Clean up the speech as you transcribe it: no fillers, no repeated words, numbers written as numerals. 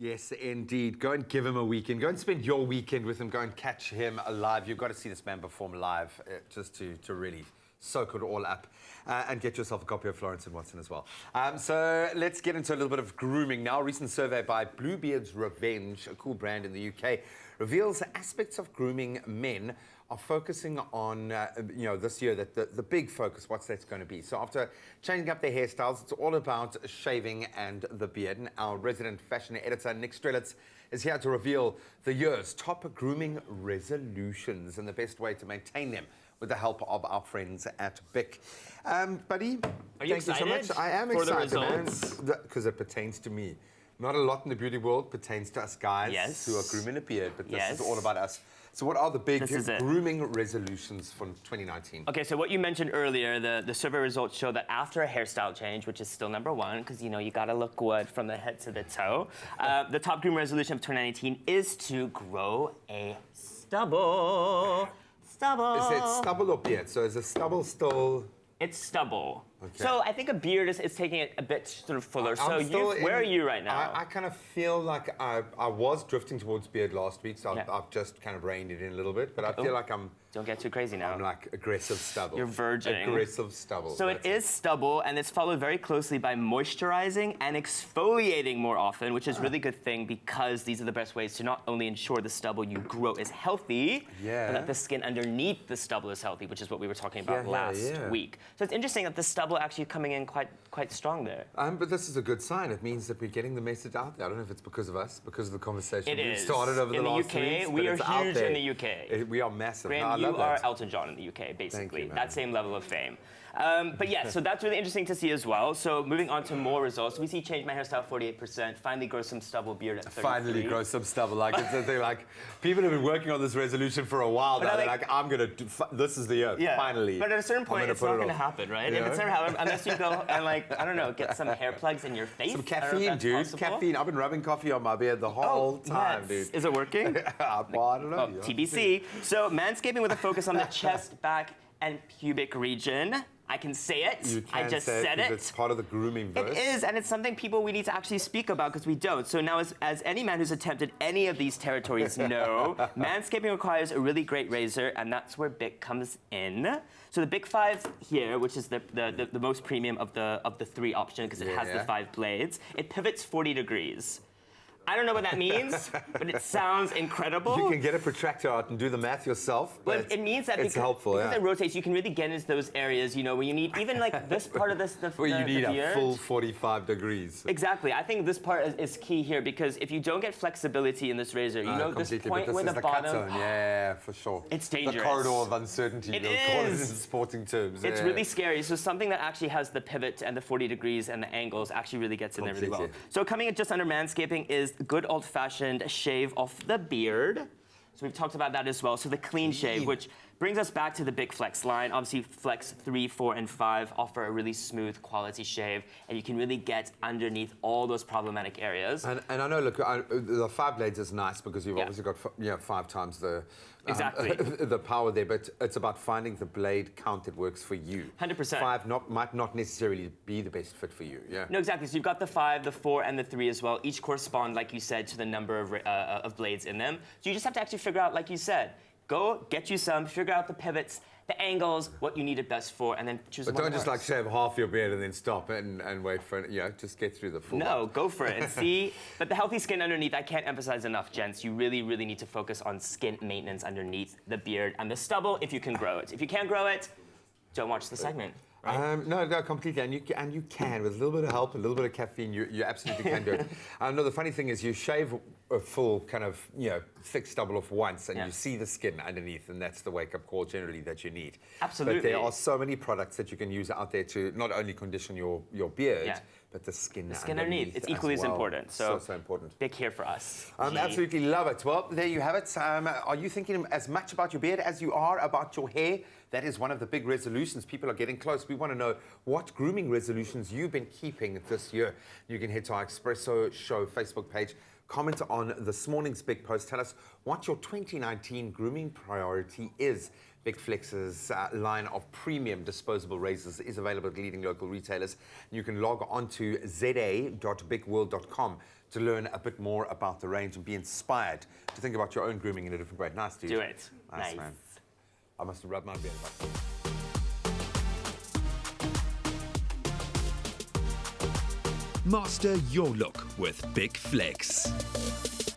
Yes, indeed. Go and give him a weekend. Go and spend your weekend with him. Go and catch him live. You've got to see this man perform live just to really soak it all up. And get yourself a copy of Florence and Watson as well. So let's get into a little bit of grooming now. A recent survey by Bluebeard's Revenge, a cool brand in the UK, reveals aspects of grooming men are focusing on, this year, that the big focus, what's that's going to be. So after changing up their hairstyles, it's all about shaving and the beard. And our resident fashion editor, Nick Strelitz, is here to reveal the year's top grooming resolutions and the best way to maintain them with the help of our friends at BIC. Buddy, are you excited? Thank you so much. I am for excited, the results? because it pertains to me. Not a lot in the beauty world pertains to us guys who are grooming a beard, but this is all about us. So what are the big grooming resolutions from 2019? Okay, so what you mentioned earlier, the survey results show that after a hairstyle change, which is still number one, because you gotta look good from the head to the toe, the top grooming resolution of 2019 is to grow a stubble. Stubble. Is it stubble or beard? So is the stubble still... It's stubble. Okay. So I think a beard is taking it a bit sort of fuller. Where are you right now? I kind of feel like I was drifting towards beard last week, so I've just kind of reined it in a little bit, but I feel like I'm... Don't get too crazy now. I'm like aggressive stubble. You're verging. Aggressive stubble. So it is stubble, and it's followed very closely by moisturizing and exfoliating more often, which is a really good thing because these are the best ways to not only ensure the stubble you grow is healthy, but that the skin underneath the stubble is healthy, which is what we were talking about last week. So it's interesting that the stubble actually coming in quite strong there. But this is a good sign. It means that we're getting the message out there. I don't know if it's because of us, because of the conversation we've started over the last 2 weeks. We are huge in the UK. We are massive. Graham, you are Elton John in the UK, basically. That same level of fame. But yeah, so that's really interesting to see as well. So moving on to more results, we see change my hairstyle 48%, finally grow some stubble, beard at 33%. Finally grow some stubble. Like, it's a thing, like, people have been working on this resolution for a while now. They're like, I'm going to this is the year, finally. But at a certain point, it's not going to happen, right? If it's never happened, unless you go and, like, I don't know, get some hair plugs in your face. Some caffeine, dude. Caffeine. I've been rubbing coffee on my beard the whole time, dude. Is it working? Well, I don't know. TBC. So manscaping with a focus on the chest, back, and pubic region. I can say it. You can I just say said it. It's part of the grooming verse. It is, and it's something we need to actually speak about because we don't. So now, as any man who's attempted any of these territories know, manscaping requires a really great razor, and that's where BIC comes in. So the BIC 5 here, which is the most premium of the three options because it has the 5 blades, it pivots 40 degrees. I don't know what that means, but it sounds incredible. You can get a protractor out and do the math yourself, but it means that it's helpful, because it rotates, you can really get into those areas, where you need, even like this part of where you need a full 45 degrees. Exactly. I think this part is key here because if you don't get flexibility in this razor, this point where the bottom... cut zone. Yeah, for sure. It's dangerous. The corridor of uncertainty. It is. In sporting terms. It's really scary. So something that actually has the pivot and the 40 degrees and the angles actually really gets in there really well. So coming in just under manscaping is good old-fashioned shave off the beard. So we've talked about that as well. So the clean shave, which brings us back to the BIC Flex line. Obviously, Flex 3, 4, and 5 offer a really smooth quality shave, and you can really get underneath all those problematic areas. And I know, look, the 5 blades is nice because you've obviously got 5 times the the power there, but it's about finding the blade count that works for you. 100%. 5 might not necessarily be the best fit for you. Yeah. No, exactly. So you've got the 5, the 4, and the 3 as well. Each correspond, like you said, to the number of blades in them. So you just have to actually figure out, like you said, go get you some, figure out the pivots, the angles, what you need it best for, and then choose one. But don't just like shave half your beard and then stop and wait for it, just get through the full. No, go for it and see. But the healthy skin underneath, I can't emphasize enough, gents. You really, really need to focus on skin maintenance underneath the beard and the stubble if you can grow it. If you can't grow it, don't watch the segment. Right? No, completely, and you can with a little bit of help, a little bit of caffeine, you absolutely can do it. No, the funny thing is, you shave a full kind of thick stubble off once, and you see the skin underneath, and that's the wake-up call generally that you need. Absolutely. But there are so many products that you can use out there to not only condition your beard, but the skin underneath. It's equally as important. So important. BIC here for us. Absolutely love it. Well, there you have it. Are you thinking as much about your beard as you are about your hair? That is one of the big resolutions. People are getting close. We want to know what grooming resolutions you've been keeping this year. You can head to our Espresso Show Facebook page. Comment on this morning's BIC post. Tell us what your 2019 grooming priority is. BIC Flex's line of premium disposable razors is available at leading local retailers. You can log on to za.bicworld.com to learn a bit more about the range and be inspired to think about your own grooming in a different way. Nice, dude. Do it. Nice, man. I must have rubbed my beard. Master your look with BIC Flex.